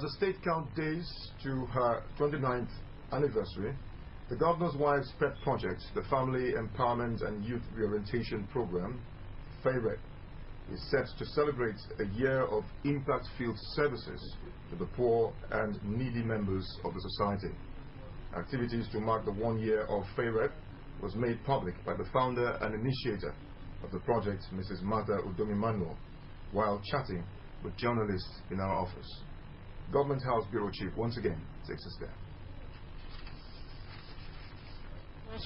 the state count days to her 29th anniversary, the Governor's Wife's pet project, the Family Empowerment and Youth Reorientation Program, FAYREP, is set to celebrate a year of impact-filled services to the poor and needy members of the society. Activities to mark the 1 year of FAYREP was made public by the founder and initiator of the project, Mrs. Martha Udomi-Manuel, while chatting with journalists in our office. Government House Bureau Chief once again takes us there.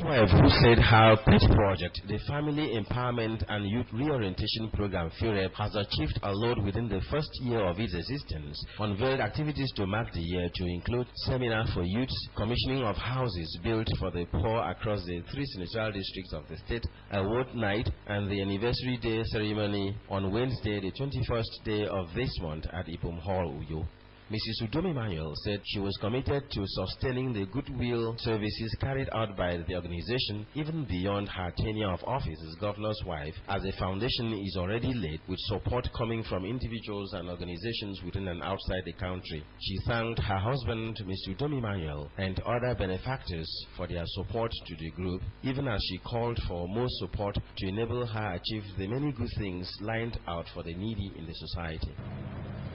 Wife, who said her pet project, the Family Empowerment and Youth Reorientation Program, FAYREP, has achieved a lot within the first year of its existence, unveiled activities to mark the year to include seminar for youths, commissioning of houses built for the poor across the 3 senatorial districts of the state, award night, and the anniversary day ceremony on Wednesday, the 21st day of this month at Ipum Hall, Uyo. Mrs. Udomi-Manuel said she was committed to sustaining the goodwill services carried out by the organization even beyond her tenure of office as Governor's Wife, as a foundation is already laid with support coming from individuals and organizations within and outside the country. She thanked her husband, Mr. Udomi-Manuel, and other benefactors for their support to the group, even as she called for more support to enable her achieve the many good things lined out for the needy in the society.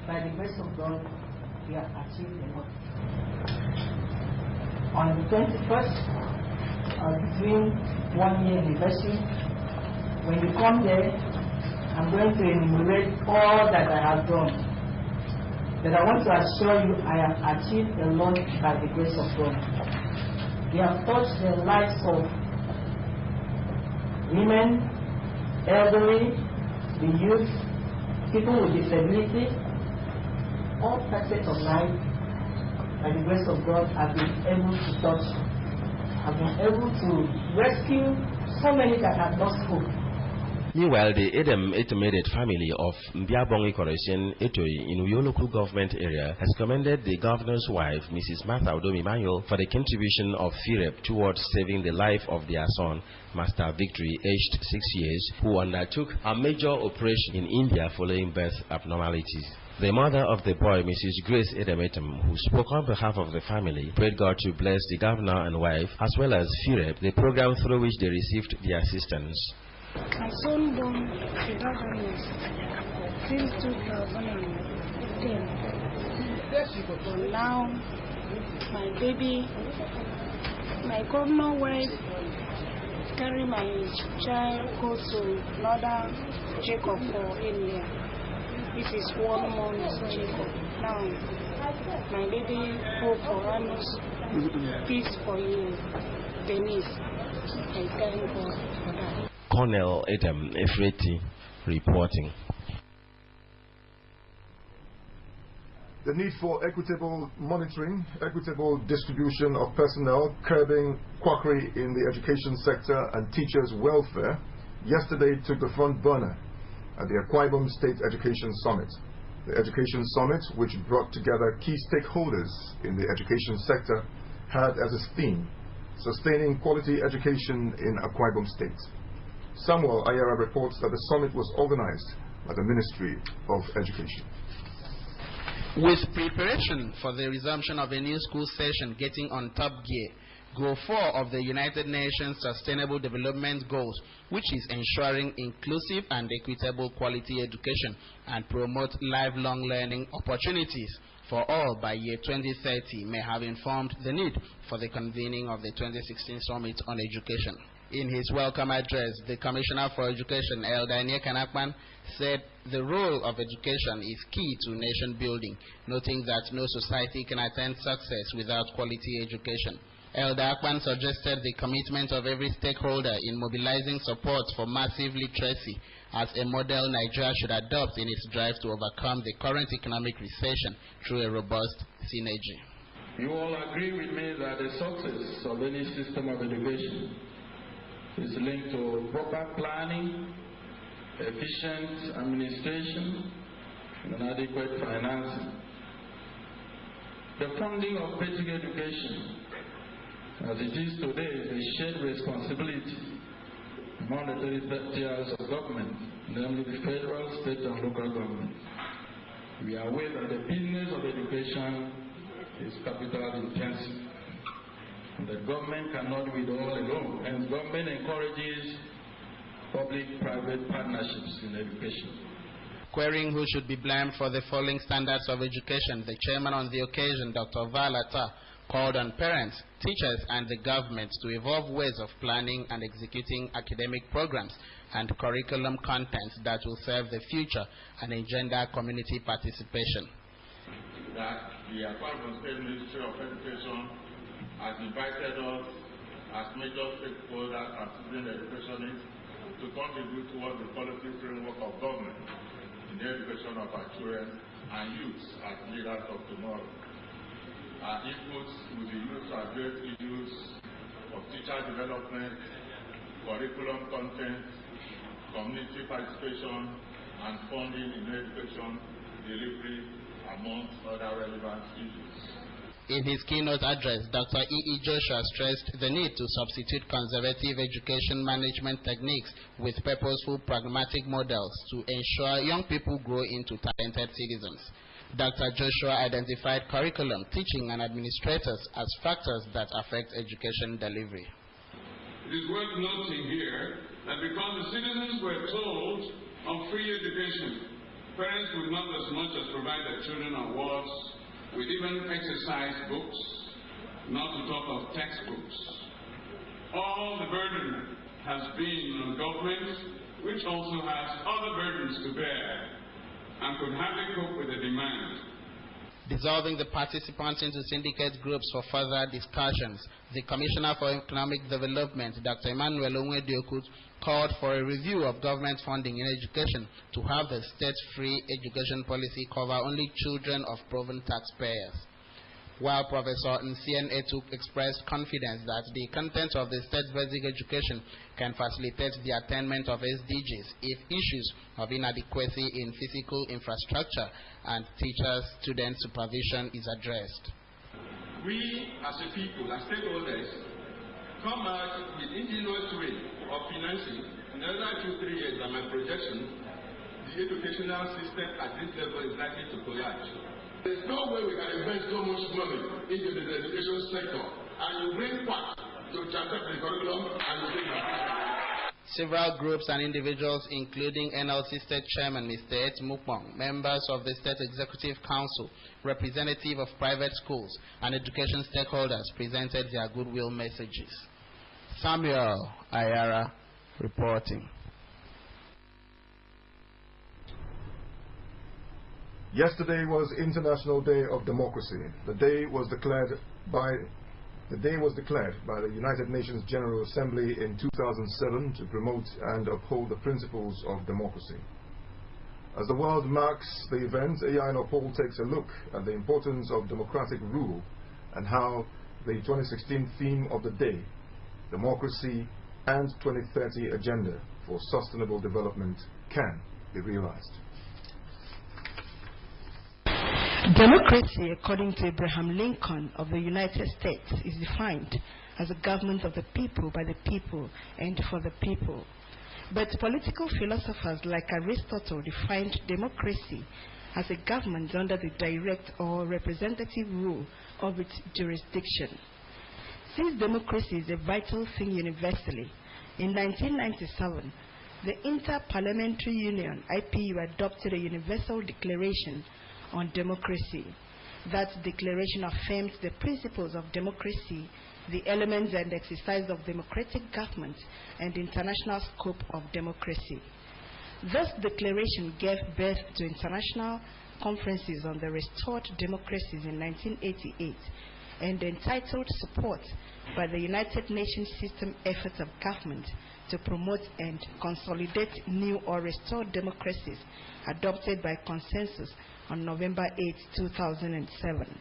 By the grace of God, we have achieved a lot. On the 21st, between 1 year anniversary, when you come there, I'm going to enumerate all that I have done. But I want to assure you I have achieved a lot by the grace of God. We have touched the lives of women, elderly, the youth, people with disability. All facets of life, by the grace of God, have been able to touch, have been able to rescue so many that have lost hope. Meanwhile, the Edem Etomated family of Mbiabongi Correction Etoi in Uyo local government area has commended the Governor's Wife, Mrs. Martha Udomi-Manuel, for the contribution of FAYREP towards saving the life of their son, Master Victory, aged 6 years, who undertook a major operation in India following birth abnormalities. The mother of the boy, Mrs. Grace Edemetum, who spoke on behalf of the family, prayed God to bless the Governor and wife, as well as FAYREP, the program through which they received the assistance. My son born 11 years since 2010. But now, my baby, my governor wife, carry my child go to another checkup for India. This is 1 month checkup. Now, my baby hope for Anus, peace for you, Denise. I thank God for that. Colonel Adam Efreti reporting. The need for equitable monitoring, equitable distribution of personnel, curbing quackery in the education sector and teachers' welfare yesterday took the front burner at the Akwa Ibom State Education Summit. The Education Summit, which brought together key stakeholders in the education sector, had as its theme, Sustaining Quality Education in Akwa Ibom State. Samuel Ayara reports that the summit was organized by the Ministry of Education. With preparation for the resumption of a new school session getting on top gear, Goal 4 of the United Nations Sustainable Development Goals, which is ensuring inclusive and equitable quality education and promote lifelong learning opportunities for all by year 2030, may have informed the need for the convening of the 2016 Summit on Education. In his welcome address, the Commissioner for Education, Elder Onyeka Akpan, said the role of education is key to nation building, noting that no society can attain success without quality education. Elder Akpan suggested the commitment of every stakeholder in mobilizing support for massive literacy as a model Nigeria should adopt in its drive to overcome the current economic recession through a robust synergy. You all agree with me that the success of any system of education is linked to proper planning, efficient administration, and adequate financing. The funding of basic education, as it is today, is a shared responsibility among the 3 tiers of government, namely the federal, state, and local government. We are aware that the business of education is capital intensive, and the government cannot do it all alone, and government encourages public-private partnerships in education. Querying who should be blamed for the falling standards of education, the chairman on the occasion, Dr. Valata, called on parents, teachers, and the government to evolve ways of planning and executing academic programs and curriculum contents that will serve the future and engender community participation. That the Akwa Ibom State Ministry of Education has invited us as major stakeholders and student educationists to contribute towards the policy framework of government in the education of our children and youths as leaders of tomorrow. Our inputs will be used to address issues of teacher development, curriculum content, community participation, and funding in education delivery, amongst other relevant issues. In his keynote address, Dr. E.E. Joshua stressed the need to substitute conservative education management techniques with purposeful, pragmatic models to ensure young people grow into talented citizens. Dr. Joshua identified curriculum, teaching, and administrators as factors that affect education delivery. It is worth noting here that because the citizens were told of free education, parents would not as much as provide their children awards with even exercise books, not to talk of textbooks. All the burden has been on government, which also has other burdens to bear and could hardly cope with the demand. Dissolving the participants into syndicate groups for further discussions, the Commissioner for Economic Development, Dr. Emmanuel Onwedioku, called for a review of government funding in education to have the state-free education policy cover only children of proven taxpayers. While Professor Ncien Etuk expressed confidence that the content of the state's basic education can facilitate the attainment of SDGs if issues of inadequacy in physical infrastructure and teacher-student supervision is addressed. We, as a people, as stakeholders, come out with ingenious way of financing. In another 2-3 years, by my projection, the educational system at this level is likely to collapse. There's no way we can invest so much money into the education sector and you bring part to chapter the curriculum and you bring back. Several groups and individuals, including NLC State Chairman Mr. Et Mukbong, members of the State Executive Council, representative of private schools, and education stakeholders presented their goodwill messages. Samuel Ayara reporting. Yesterday was International Day of Democracy. The day was declared by the United Nations General Assembly in 2007 to promote and uphold the principles of democracy. As the world marks the event, AI Nopal takes a look at the importance of democratic rule and how the 2016 theme of the day, Democracy and 2030 Agenda for Sustainable Development, can be realized. Democracy, according to Abraham Lincoln of the United States, is defined as a government of the people, by the people, and for the people. But political philosophers like Aristotle defined democracy as a government under the direct or representative rule of its jurisdiction. Since democracy is a vital thing universally, in 1997, the Inter-Parliamentary Union, IPU, adopted a Universal Declaration on Democracy. That declaration affirms the principles of democracy, the elements and exercise of democratic government, and the international scope of democracy. This declaration gave birth to international conferences on the restored democracies in 1988 and entitled Support by the United Nations System Efforts of Government to Promote and Consolidate New or Restored Democracies, adopted by consensus on November 8, 2007.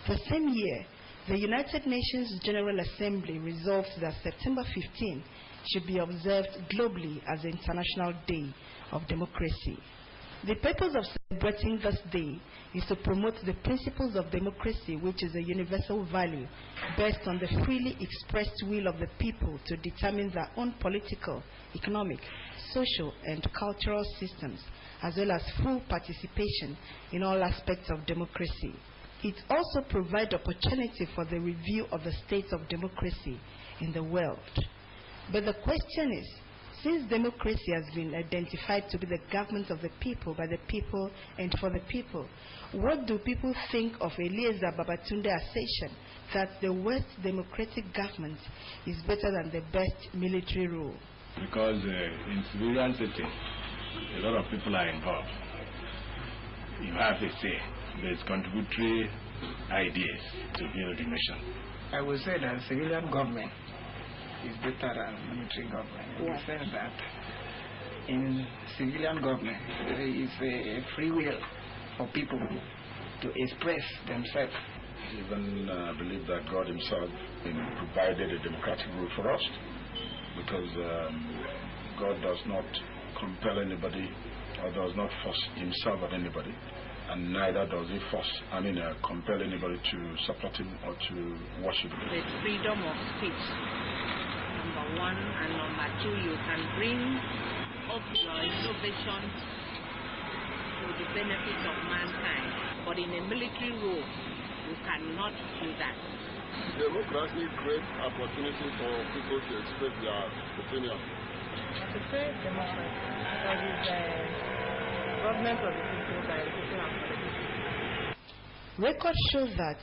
The same year, the United Nations General Assembly resolved that September 15 should be observed globally as the International Day of Democracy. The purpose of celebrating this day is to promote the principles of democracy, which is a universal value based on the freely expressed will of the people to determine their own political, economic, social, and cultural systems, as well as full participation in all aspects of democracy. It also provides opportunity for the review of the state of democracy in the world. But the question is, since democracy has been identified to be the government of the people, by the people, and for the people, what do people think of Eliezer Babatunde's assertion that the worst democratic government is better than the best military rule? Because in civilian setting, a lot of people are involved. You have a say. There's contributory ideas to build the nation. I would say that civilian government is better than military government, in the sense that in civilian government there is a free will for people to express themselves. Even believe that God himself provided a democratic rule for us, because God does not compel anybody or does not force himself on anybody, and neither does he compel anybody to support him or to worship him. The freedom of speech, number one, and number two, you can bring up your innovations to the benefit of mankind. But in a military rule, you cannot do that. Democracy creates opportunity for people to express their opinion. I prefer democracy because it's the government of the people by the people and for the people. Records show that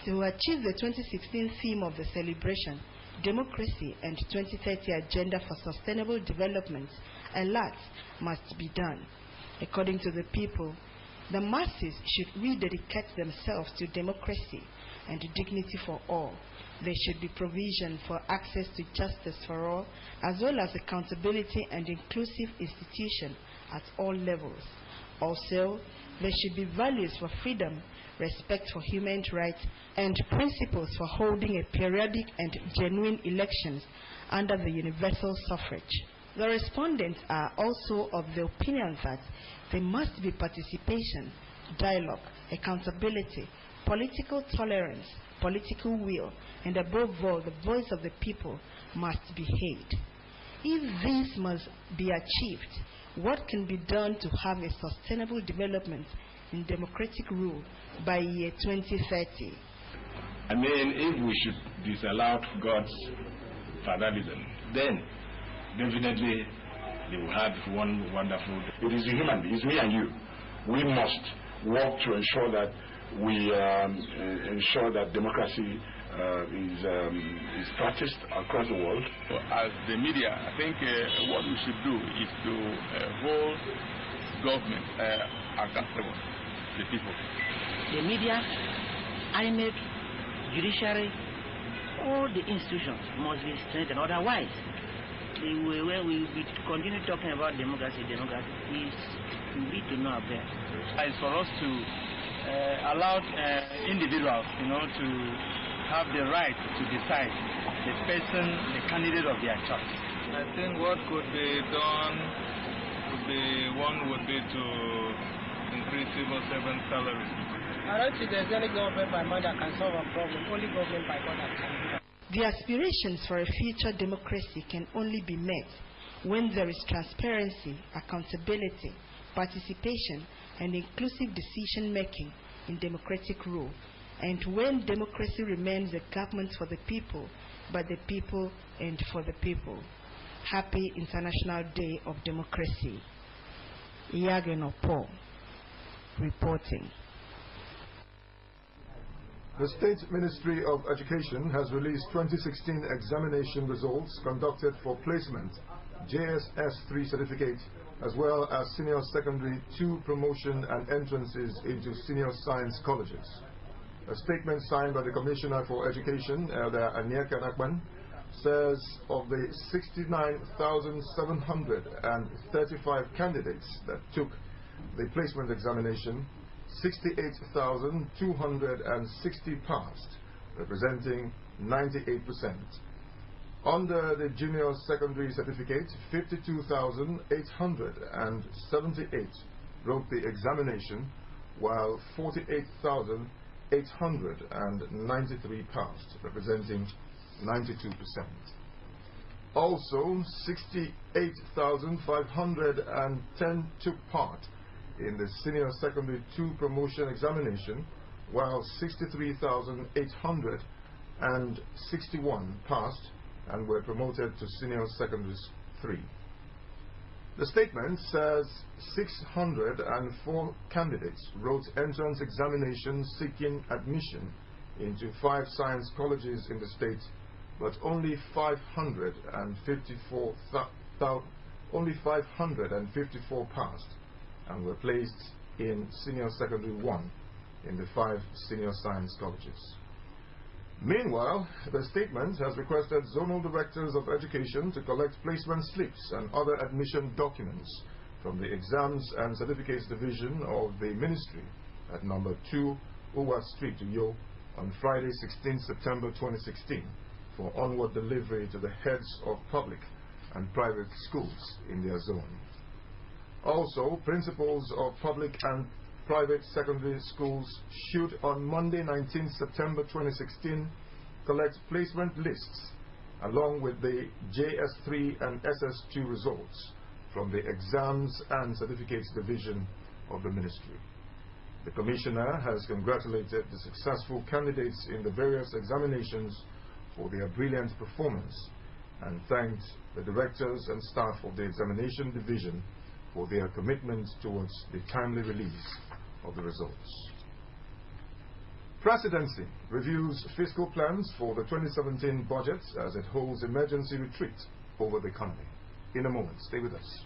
to achieve the 2016 theme of the celebration, democracy and 2030 agenda for sustainable development, a lot must be done. According to the people, the masses should rededicate themselves to democracy and dignity for all. There should be provision for access to justice for all, as well as accountability and inclusive institutions at all levels. Also, there should be values for freedom, respect for human rights, and principles for holding a periodic and genuine elections under the universal suffrage. The respondents are also of the opinion that there must be participation, dialogue, accountability, political tolerance, political will, and above all, the voice of the people must be heard. If this must be achieved, what can be done to have a sustainable development in democratic rule by year 2030? I mean, if we should disallow God's fatherlism, then definitely they will have one wonderful. It is human. It's me and you. We must work to ensure that we ensure that democracy is practiced across the world. As the media, I think what we should do is to hold government accountable to the people. The media, INEC, judiciary, all the institutions must be strengthened. Otherwise, where we continue talking about democracy is lead to no avail. It's for us to allow individuals, to have the right to decide the person, the candidate of their choice. I think what could be done would be to increase civil servant salaries. I don't think there's any government by man that can solve a problem. Only government by God that can do that. The aspirations for a future democracy can only be met when there is transparency, accountability, participation, and inclusive decision-making in democratic rule, and when democracy remains a government for the people, by the people, and for the people. Happy International Day of Democracy. Iyageno Paul, reporting. The State Ministry of Education has released 2016 examination results conducted for placement, JSS 3 certificate, as well as Senior Secondary 2 promotion and entrances into senior science colleges. A statement signed by the Commissioner for Education, Elder Anyeka Nakban, says of the 69,735 candidates that took the placement examination, 68,260 passed, representing 98%. Under the Junior Secondary Certificate, 52,878 wrote the examination, while 48,893 passed, representing 92%. Also, 68,510 took part in the Senior Secondary 2 promotion examination, while 63,861 passed and were promoted to Senior Secondary 3. The statement says 604 candidates wrote entrance examinations seeking admission into 5 science colleges in the state, but only 554 passed and were placed in Senior Secondary 1 in the 5 senior science colleges. Meanwhile, the statement has requested zonal directors of education to collect placement slips and other admission documents from the Exams and Certificates Division of the Ministry at number 2 Uwa Street, Uyo, on Friday, 16 September 2016, for onward delivery to the heads of public and private schools in their zone. Also, principals of public and private secondary schools should on Monday, 19 September 2016, collect placement lists along with the JS3 and SS2 results from the Exams and Certificates Division of the Ministry. The Commissioner has congratulated the successful candidates in the various examinations for their brilliant performance and thanked the directors and staff of the Examination Division for their commitment towards the timely release of the results. Presidency reviews fiscal plans for the 2017 budget as it holds emergency retreat over the economy. In a moment, stay with us.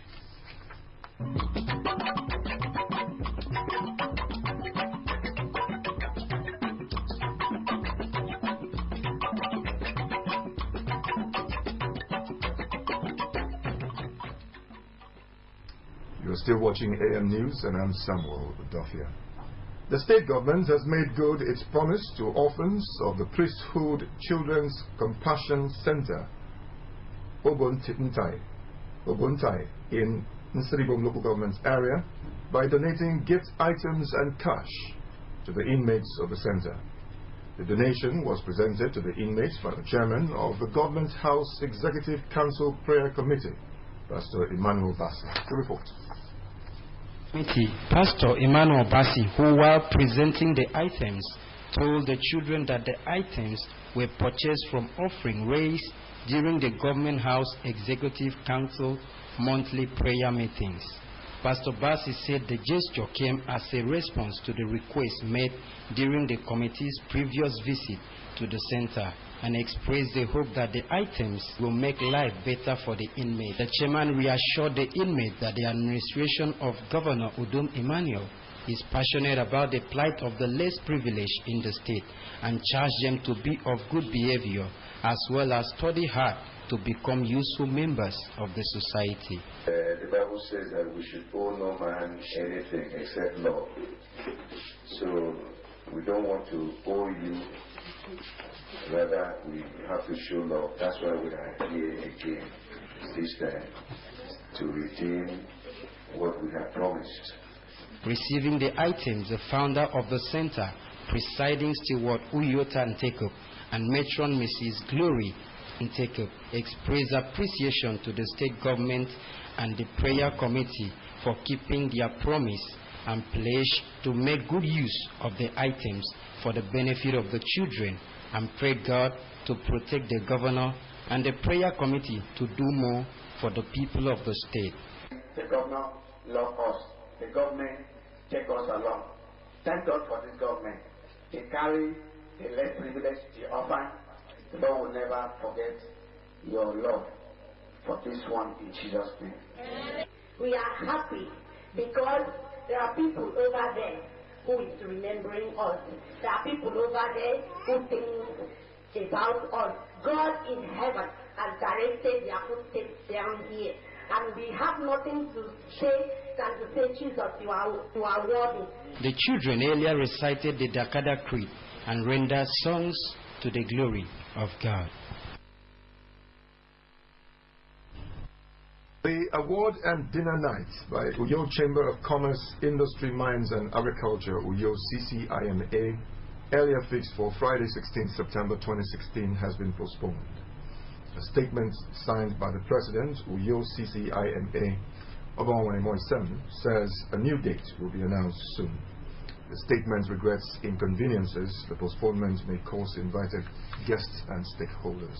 You're still watching AM News, and I'm Samuel Dofia. The state government has made good its promise to orphans of the Priesthood Children's Compassion Center, Obuntai, in Nsribom local government area by donating gift items and cash to the inmates of the center. The donation was presented to the inmates by the chairman of the Government House Executive Council Prayer Committee, Pastor Emmanuel Bassi. The report. Pastor Emmanuel Bassi, who while presenting the items, told the children that the items were purchased from offering raised during the Government House Executive Council monthly prayer meetings. Pastor Bassi said the gesture came as a response to the request made during the committee's previous visit to the center and expressed the hope that the items will make life better for the inmate. The chairman reassured the inmate that the administration of Governor Udom Emmanuel is passionate about the plight of the less privileged in the state and charged them to be of good behavior as well as study hard to become useful members of the society. The Bible says that we should owe no man anything except love. So we don't want to owe you, rather we have to show love. That's why we are here again this time, to redeem what we have promised. Receiving the items, the founder of the center, presiding steward Uyota Ntekup, and matron Mrs. Glory Ntekup expressed appreciation to the state government and the prayer committee for keeping their promise and pledged to make good use of the items for the benefit of the children, and prayed God to protect the governor and the prayer committee to do more for the people of the state. The governor loves us. The government takes us along. Thank God for this government. They carry the less privileged, the orphan. The Lord will never forget your love for this one in Jesus' name. We are happy because there are people over there who is remembering us. There are people over there who think about us. God in heaven has directed their footsteps down here. And we have nothing to say than to say, Jesus, you are worthy. The children earlier recited the Dakada Creed and rendered songs to the glory of God. The award and dinner night by Uyo Chamber of Commerce, Industry, Mines and Agriculture, Uyo CCIMA, earlier fixed for Friday 16 September 2016, has been postponed. A statement signed by the President, Uyo CCIMA, Obonwani Moisem, says a new date will be announced soon. The statement regrets inconveniences the postponement may cause invited guests and stakeholders.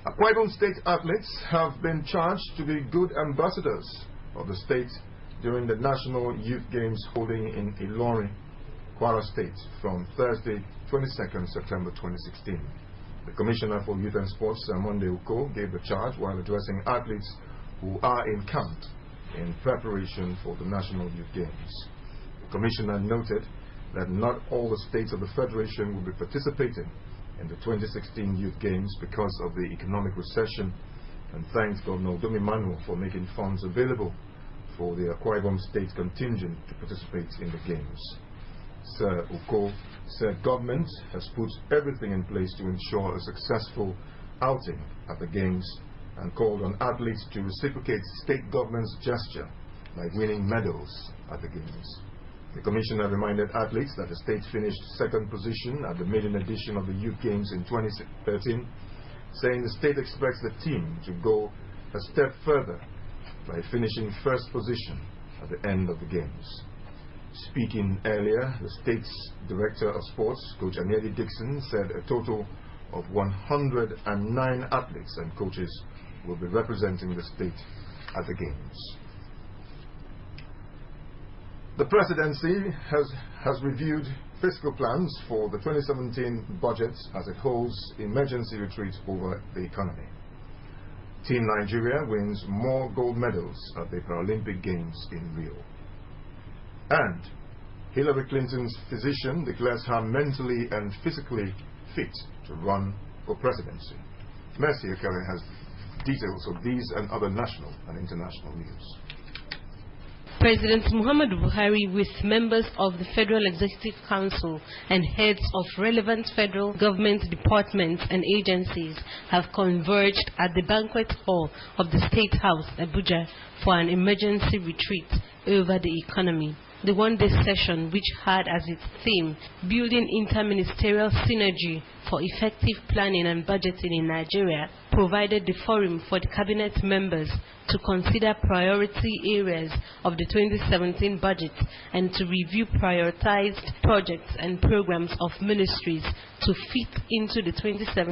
Akwa Ibom State athletes have been charged to be good ambassadors of the state during the National Youth Games holding in Ilorin, Kwara State from Thursday 22nd September 2016. The Commissioner for Youth and Sports, Monday Uko, gave the charge while addressing athletes who are in camp in preparation for the National Youth Games. The Commissioner noted that not all the states of the Federation will be participating in the 2016 Youth Games because of the economic recession, and thanked Governor Domi Manuel for making funds available for the Akwa Ibom State contingent to participate in the Games. Sir Uko said government has put everything in place to ensure a successful outing at the Games and called on athletes to reciprocate state government's gesture by winning medals at the Games. The Commissioner reminded athletes that the state finished second position at the maiden edition of the Youth Games in 2013, saying the state expects the team to go a step further by finishing first position at the end of the Games. Speaking earlier, the state's Director of Sports, Coach Aniedi Dixon, said a total of 109 athletes and coaches will be representing the state at the Games. The Presidency has reviewed fiscal plans for the 2017 budget as it holds emergency retreat over the economy. Team Nigeria wins more gold medals at the Paralympic Games in Rio. And Hillary Clinton's physician declares her mentally and physically fit to run for presidency. Mercy Akere has details of these and other national and international news. President Muhammadu Buhari, with members of the Federal Executive Council and heads of relevant federal government departments and agencies, have converged at the banquet hall of the State House, Abuja, for an emergency retreat over the economy. The one-day session, which had as its theme building interministerial synergy for effective planning and budgeting in Nigeria, provided the forum for the cabinet members to consider priority areas of the 2017 budget and to review prioritized projects and programs of ministries to fit into the 2017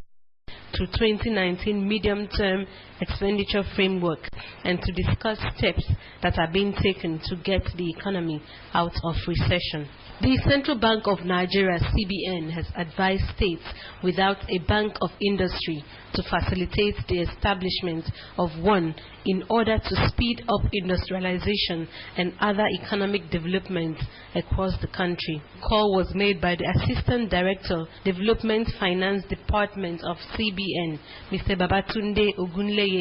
to 2019 medium-term expenditure framework, and to discuss steps that are being taken to get the economy out of recession. The Central Bank of Nigeria, CBN, has advised states without a bank of industry to facilitate the establishment of one in order to speed up industrialization and other economic development across the country. Call was made by the Assistant Director, Development Finance Department of CBN, Mr. Babatunde Ogunleye,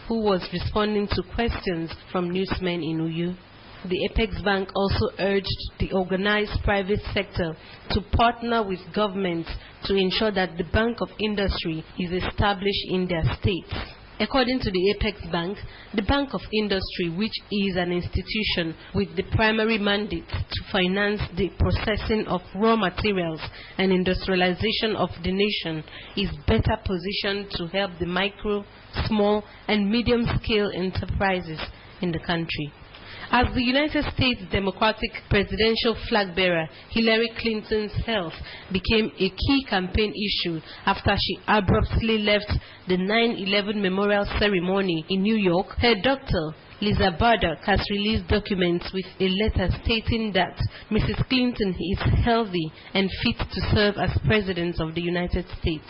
who was responding to questions from newsmen in Uyo. The Apex Bank also urged the organized private sector to partner with government to ensure that the Bank of Industry is established in their states. According to the Apex Bank, the Bank of Industry, which is an institution with the primary mandate to finance the processing of raw materials and industrialization of the nation, is better positioned to help the micro, small, and medium-scale enterprises in the country. As the United States Democratic presidential flag bearer, Hillary Clinton's health became a key campaign issue after she abruptly left the 9/11 memorial ceremony in New York. Her doctor, Lisa Bardock, has released documents with a letter stating that Mrs. Clinton is healthy and fit to serve as President of the United States.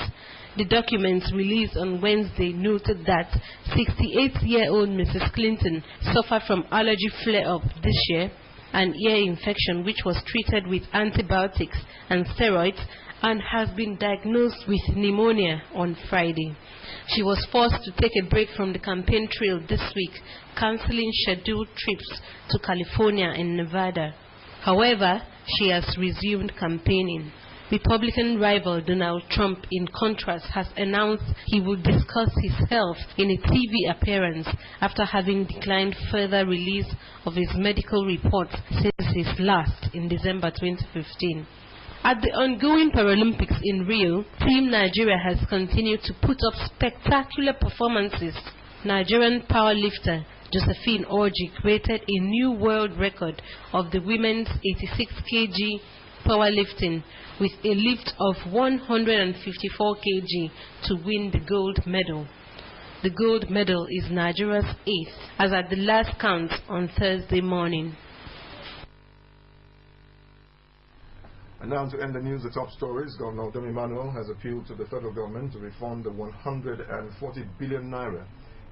The documents released on Wednesday noted that 68-year-old Mrs. Clinton suffered from allergy flare-up this year, an ear infection which was treated with antibiotics and steroids, and has been diagnosed with pneumonia on Friday. She was forced to take a break from the campaign trail this week, cancelling scheduled trips to California and Nevada. However, she has resumed campaigning. Republican rival Donald Trump, in contrast, has announced he will discuss his health in a TV appearance after having declined further release of his medical reports since his last in December 2015. At the ongoing Paralympics in Rio, Team Nigeria has continued to put up spectacular performances. Nigerian powerlifter Josephine Orji created a new world record of the women's 86 kg powerlifting with a lift of 154 kg to win the gold medal. The gold medal is Nigeria's 8th, as at the last count on Thursday morning. And now to end the news, the top stories. Governor Dom Emmanuel has appealed to the federal government to refund the 140 billion naira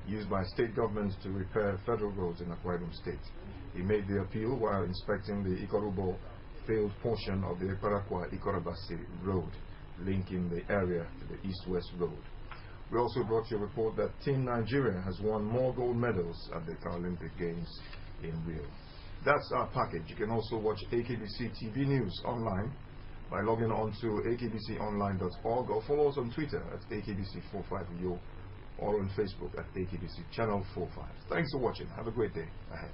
used by state governments to repair federal roads in Akwa Ibom State. He made the appeal while inspecting the Ikorubo failed portion of the Ekparakwa-Ikorabasi road, linking the area to the east-west road. We also brought you a report that Team Nigeria has won more gold medals at the Paralympic Games in Rio. That's our package. You can also watch AKBC TV News online by logging on to akbconline.org or follow us on Twitter at AKBC45Yo or on Facebook at AKBC Channel 45. Thanks for watching. Have a great day ahead.